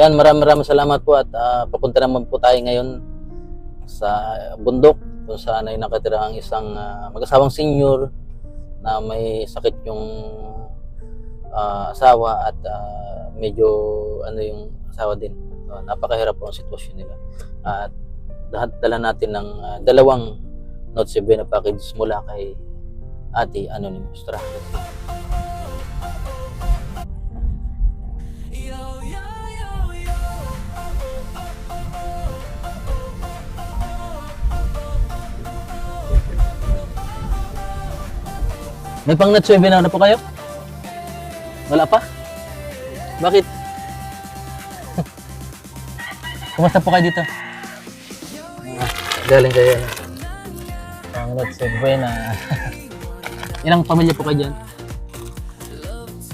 Yan, maraming salamat po at papunta naman po tayo ngayon sa bundok kung saan ay nakatira ang isang mag-asawang senior na may sakit yung asawa at medyo yung asawa din. Napakahirap po ang sitwasyon nila. At dala natin ng dalawang Noche Buena package mula kay Ate Anonymous. Tara. May pang Noche Buena na po kayo? Wala pa? Bakit? Kumusta po kayo dito? Galing kayo. Pang Noche Buena. Ilang pamilya po kayo dyan?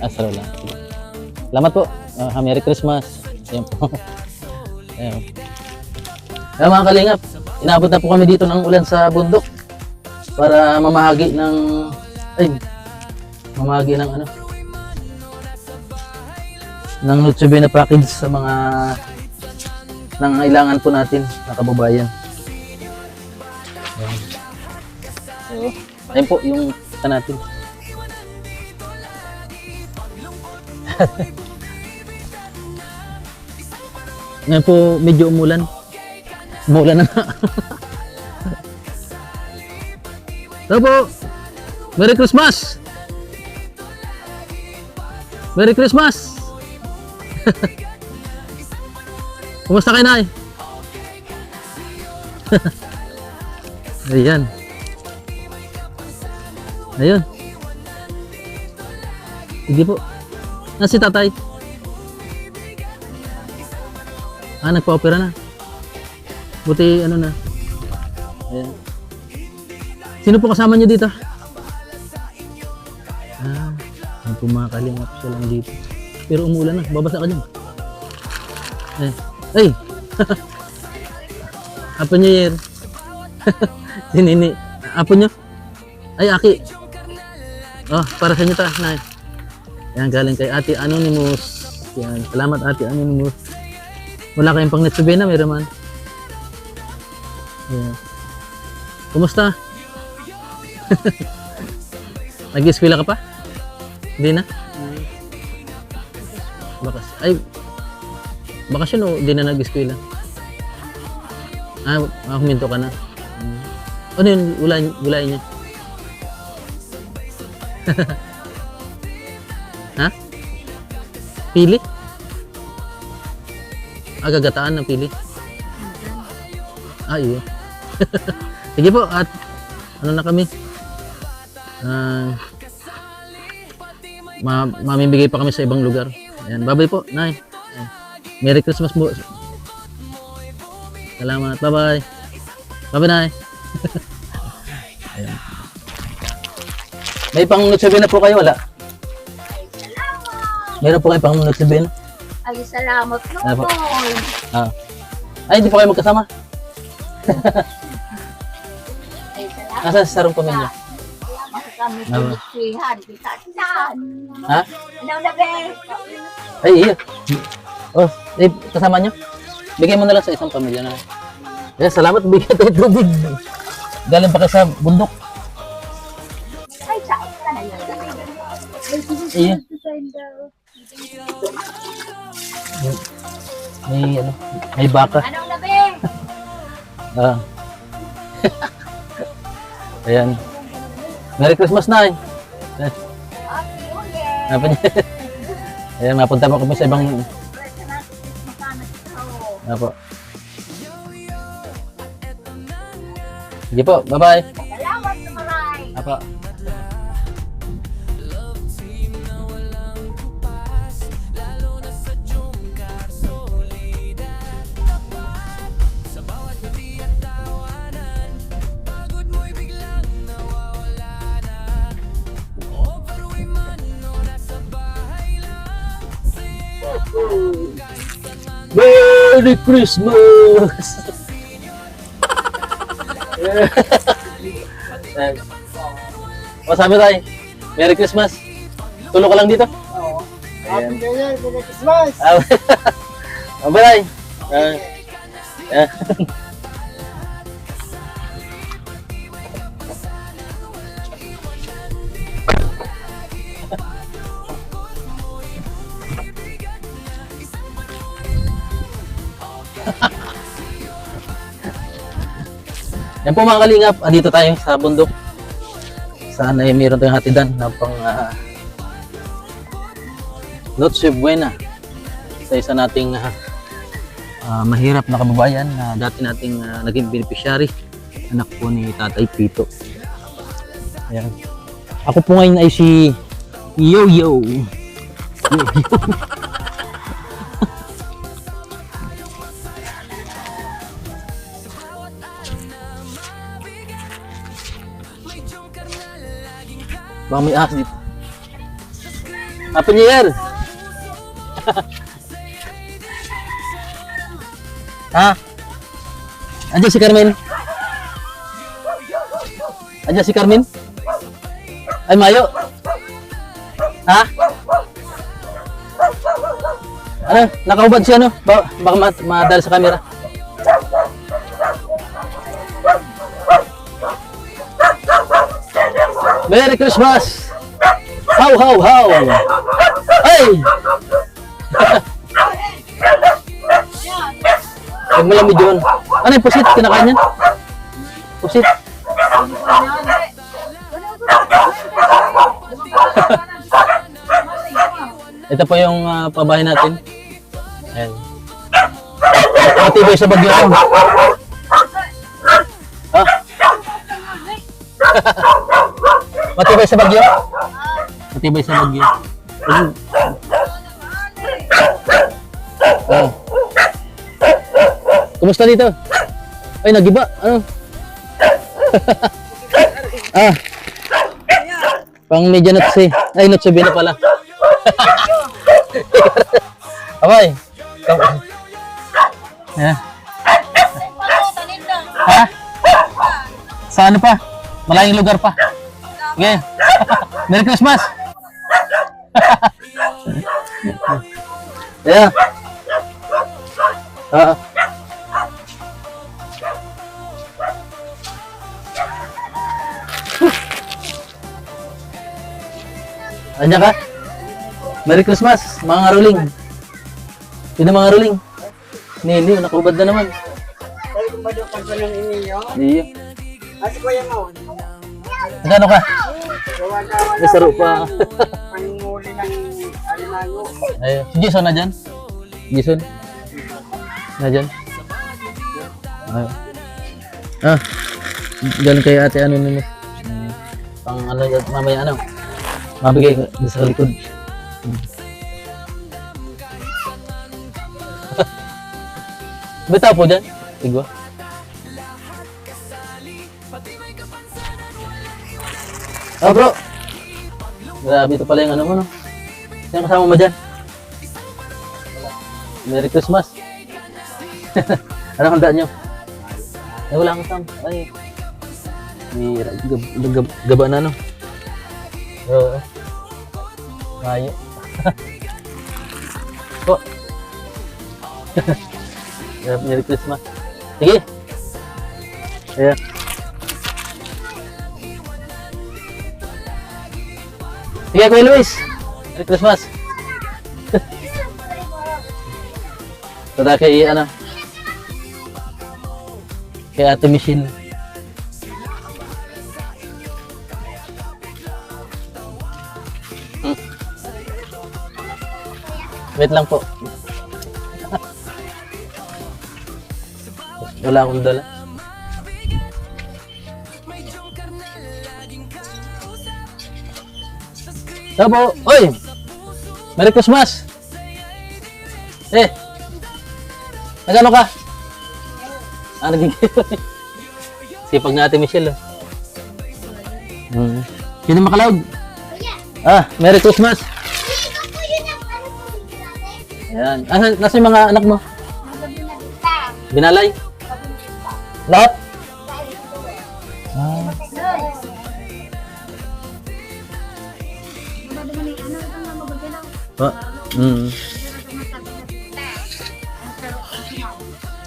Asaro lang. Salamat po. Merry Christmas. Ayan po. Ayan. Ayan mga kalingap, inabot na po kami dito ng ulan sa bundok para mamahagi ng ng Noche Buena package sa mga nangangailangan po natin na kababayan. Ayan. So, ayun po yung natin. Ngayon po medyo umulan. Umulan na nga. Hello po. Merry Christmas! Merry Christmas! Kumusta kayo, Nay? Ayan. Ayun. Sige po. Si tatay? Nagpa-opera na. Buti na. Ayan. Sino po kasama niyo dito? Kung makakalingap siya lang dito. Pero umulan na. Babasa ka dyan. Ay! Apo niyo yer. Si Nini. Apo niyo? Ay, Aki. Para sa inyo ta, Nay. Yan, galing kay Ate Anonymous. Yan, salamat Ate Anonymous. Wala kayong pang Noche Buena, meron man. Yan. Kumusta? Nag-eskwela ka pa? Hindi na? Bakasyon o hindi na nag-eskwela? Huminto ka na. Ano yun? Gulay niya? Ha? Pili? Gagataan ng pili? Iyo. Sige po, at ano na kami? Mamimigay pa kami sa ibang lugar. Ayan, bye-bye po, Nay. Ayan. Merry Christmas po. Salamat, bye-bye. Bye-bye, Nay. Ayan. May pang Noche Buena po kayo, wala? Ay, salamat. Meron po kayo pang Noche Buena? Ay, salamat, Nonoy. Ay, hindi po kayo magkasama? Ay, salamat. Nasa sarong pamilya? Kami pinagsihan, kita-kitaan. Ha? Ano na, be? Ay, iya. Kasama nyo? Bigay mo na lang sa isang pamilya na. Salamat, bigyan tayo tubig. Galing pa kayo sa bundok. Ay, saan ka na yan? Iya. May baka. Ano na, be? Ayan. Merry Christmas, Nay. Happy New Year. Ayan, mapunta pa kami sa ibang... Apo. Sige po, bye-bye. Salamat sa maray. Apo. Merry Christmas! O, sabi tayo, Merry Christmas. Tulog ka lang dito? Oo. Happy New Year, Merry Christmas! Bye-bye. Ah. Yan po mga kalingap, andito tayo sa bundok. Saan ay mayroon tayong hatidan na pang Noche Buena sa isa nating mahirap na kababayan na dati nating naging beneficiary, anak po ni Tatay Pito. Ayan. Ako po ngayon ay si Yo-Yo. Baka may ahas dito. Happy New Year! Ha? Andiyan si Carmen? Andiyan si Carmen? Ay, Mayo? Ha? Ano? Nakahubad siya, no? Baka madali sa camera. Merry Christmas! How, how, how! Ay! Huwag mo lang medyo. Ano yung pusit? Kinakain yan? Pusit? Ito po yung pabahay natin. Ayan. Matibay sa bagyo. Ha? Matibay sa bagyo? Matibay sa bagyo. Oh. Kumusta dito? Ay, nagiba. Ano? Pang medyo notse. Ay, notse bina pala. Abay. Yeah. Ha? Sa ano pa? Malayong lugar pa. Okay. Merry Christmas. Yeah. Andiyan ka? Merry Christmas, mga ruling. Sino mga ruling? Nini, nakubad na naman. Sabi kong ba doon pagka ng inyo? Iyo. Kasi ko yan mo. Ano ka? Gawa-gawa May saro pa. Panguli ng alimango. Ay, si Jason na dyan? Jason? Na dyan? Ay. Galing kay ate ano nimo? Pang ano yan, mamaya ano? Mabigay ko sa likod. Bitaw po dyan? Igwa? Bro! Grabe ito pala yung ano mo, no? Sino kasama mo dyan? Merry Christmas! Ano handa nyo? Ay, wala akong kasama. Ay, may gaba na, no? Oo. Mayo. Po. Merry Christmas. Sige. Ayan. Sige, Kuya Luis. Merry Christmas. Tada kay, ano? Kay Ate Michelle. Wait lang po. Wala akong dala. Tabo! Oy! Merry Christmas! Nagano ka? Nagigil. Sipag na Ate Michelle. Sino makalawag? Merry Christmas! Ayan. Nasa yung mga anak mo? Binalay? Lahat?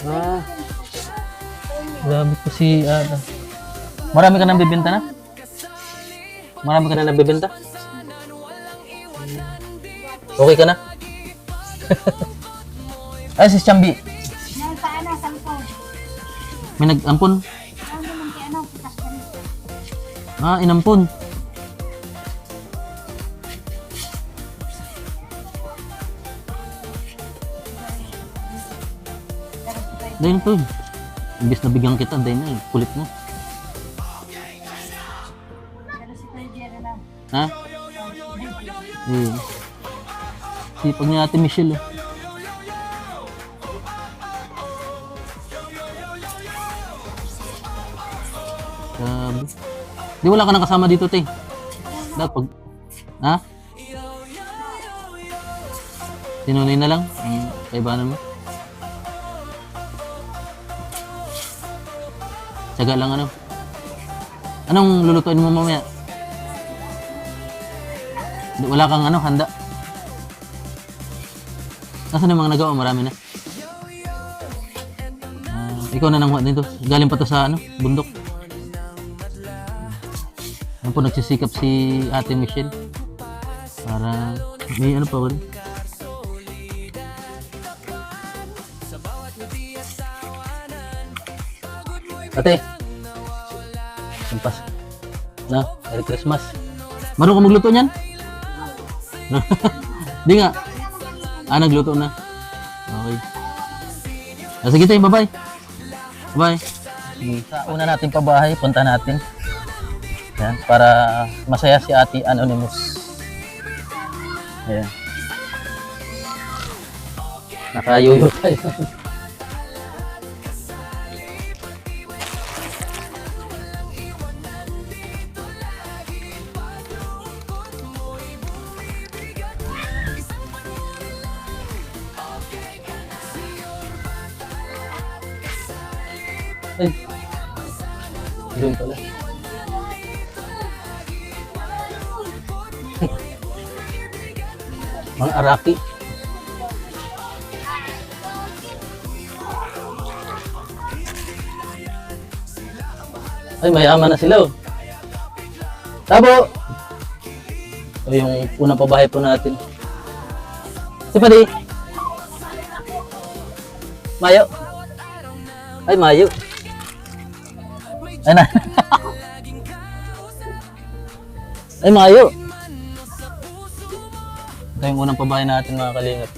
Ah. Grabe po si Ate. Marami ka nang bibenta na? Marami ka na nabibenta? Okay ka na? Ay, si Chambi. Yan sa ano, sampo. May nag-ampon. Ano naman kay ano, pitas ka rin. Ah, inampon. Dahil to. Imbis na bigyan kita, dahil na. Kulit mo. Pero si Kuya Jerry na. Ha? Sipag ni Ate Michelle. Eh. Grabe. Di wala ka nang kasama dito, te. Dapat pag... Ha? Sinunay na lang? Ang kaibanan mo? Tsaga lang ano? Anong lulutuin mo mamaya? Wala kang ano, handa? Nasaan yung mga nagawa? Marami na. Ikaw na nang dito. Galing pa to sa ano, bundok. Ano po, nagsisikap si Ate Michelle. Para may ano pa ba? Ate. Sampas. Na, Merry Christmas. Marunong ka magluto niyan? Di nga. Nagluto na. Okay. Sige tayo, bye-bye. Bye. Sa una natin pabahay, punta natin. Yan, para masaya si Ate Anonymous. Ayan. Nakayuyo tayo. Ay, doon pala. Mga Araki. Ay, mayaman na sila. Oh. Tabo! Ito yung unang pabahay po natin. Si Padi. Mayo. Ay, Mayo. Ay na. Ay, Mayo. Ito yung unang pabahay natin, mga kalingap.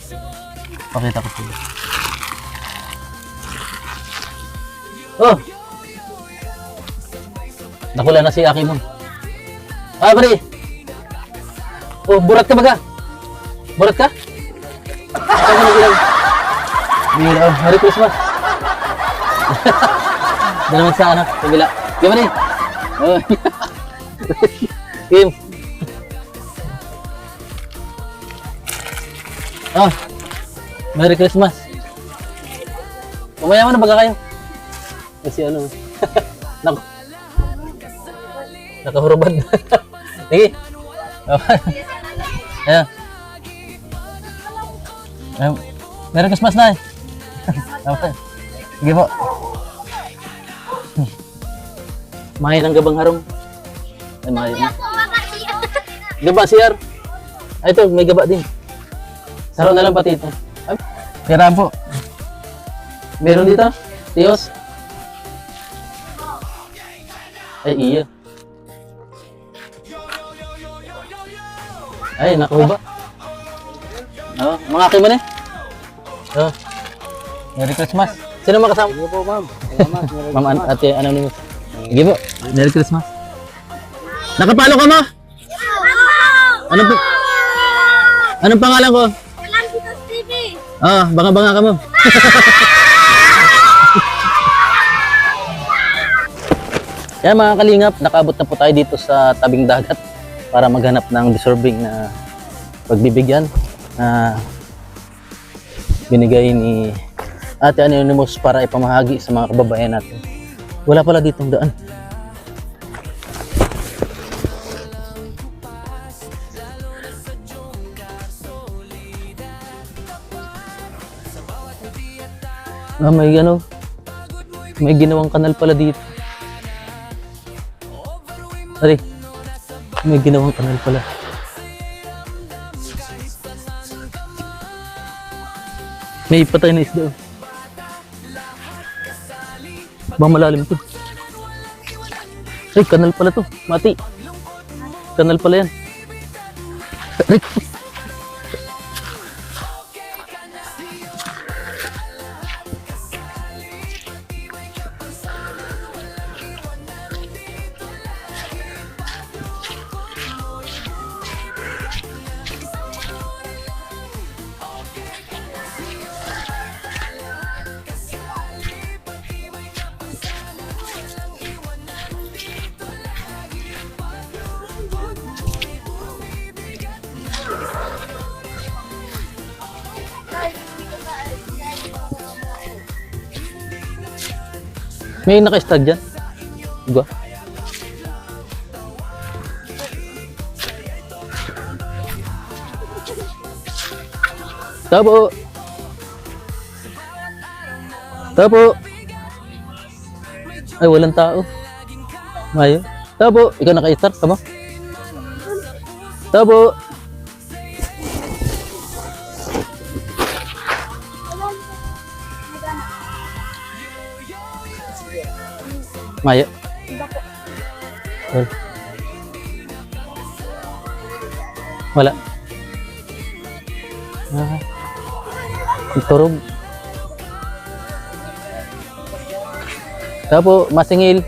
Pakita ko sila. Oh! Nakula na si Aki mo. Ah, pare! Oh, burat ka baga? Burat ka? Ako na bilang. Bilang, oh, Merry Christmas. Doon naman sa ano, kabila. Kim, pare! Oh. Kim. Oh, Merry Christmas. Mamaya mo na baga kayo. Kasi ano, naku. Nakahurubad. Sige. Ayan. Merry Christmas na eh. Okay. Sige po. Mahay ng gabang harong. Ay, mahay na. Gaba, CR. Ay, ito, may gaba din. Saro na lang pati ito. Kailangan po. Meron dito? Tiyos? Ay, iya. Ay, nakuha ba? Oh, mga akin mo na eh. Oh. Merry Christmas. Sino makasama? Sige po, ma'am. Salamat. Ma'am, Ate Anonymous. Sige po. Merry Christmas. Nakapalo ka mo? Anong pangalan ko? Kalangitos TV. Ah, banga-banga ka mo. Kaya mga kalingap, nakaabot na po tayo dito sa tabing dagat para maghanap ng deserving na pagbibigyan na binigay ni Ate Anonymous para ipamahagi sa mga kababayan natin. Wala pala ditong daan. may ano, may ginawang kanal pala dito. Ari, may ginawang kanal pala. May patay na isda. Oh. Baka malalim to. Ay, kanal pala to. Mati. Kanal pala yan. Ay. May naka-stag dyan? Diba? Tabo! Tabo! Ay, walang tao. Mayo. Tabo! Ikaw naka-start, tama? Tabo! Mayo. Wala. Ah. Turog. Tapo, masingil.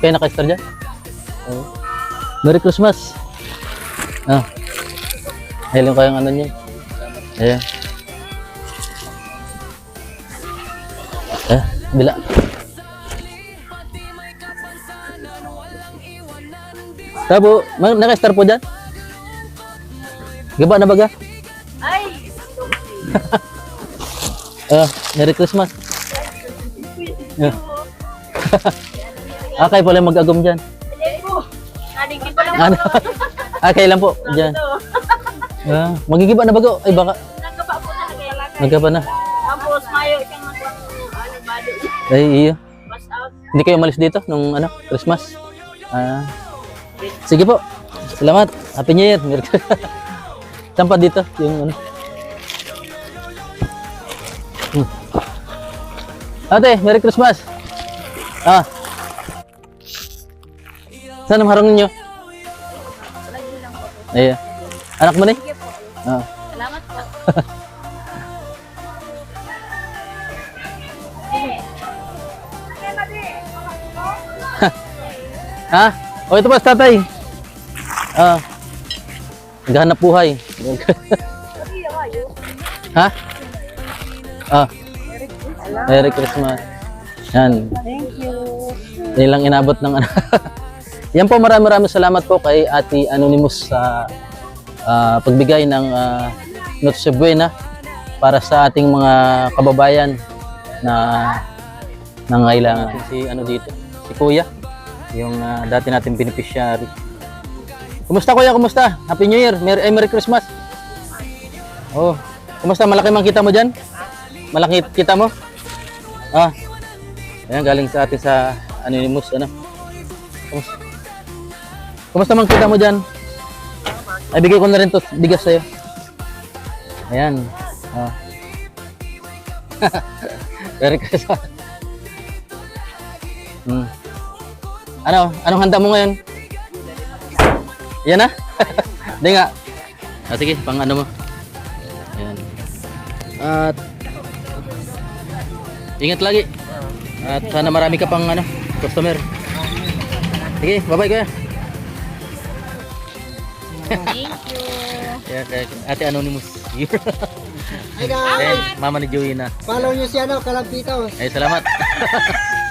Kaya naka-star dyan? Oh. Merry Christmas. Ah. Ayun kayong ano niya. Ayan. Bila. Tabo, naka-star po dyan? Gaba na baga? Ay! Merry Christmas. Kaya pala mag-agom dyan. Hindi po. Nadigit pa lang Ano? Kailan po? Dyan. Magigiba na bago? Ay baka. Nagkapa po na nagkailangan. Nagkapa na. Tapos mayo siyang bado. Ay iyo. Pass out. Hindi kayo umalis dito nung ano, Christmas? Sige po. Salamat. Happy New Year. Merry Christmas. Saan pa dito? Yung ano? Ate, Merry Christmas. Saan ang harang ninyo? Ayan. Anak mo ni? Sige po. Salamat po. O ito pa tatay. Naghahanap buhay. Ha? Merry Christmas. Yan. Thank you. Yan lang inabot ng ano. Yan po, maraming salamat po kay Ate Anonymous sa pagbigay ng Noche Buena para sa ating mga kababayan na nangailangan. Si ano dito, si Kuya, yung dati nating beneficiary. Kumusta Kuya? Kumusta? Happy New Year. Merry Christmas. Oh, kumusta? Malaki man kita mo dyan? Malaki kita mo? Ayan, galing sa atin sa Anonymous, ano? Kumusta man kita mo dyan? Ay, bigay ko na rin to bigas sa'yo. Ayan. Merry Christmas. Anong handa mo ngayon? Yan na? Hindi nga. Sige, pang ano mo. Ayan. At ingat lagi. At sana marami ka pang ano, customer. Sige, bye-bye Kuya. Thank you. Ayan, kay Ate Anonymous. Hi guys! Mama ni Joey na. Follow nyo si Kalampito. Ay, salamat.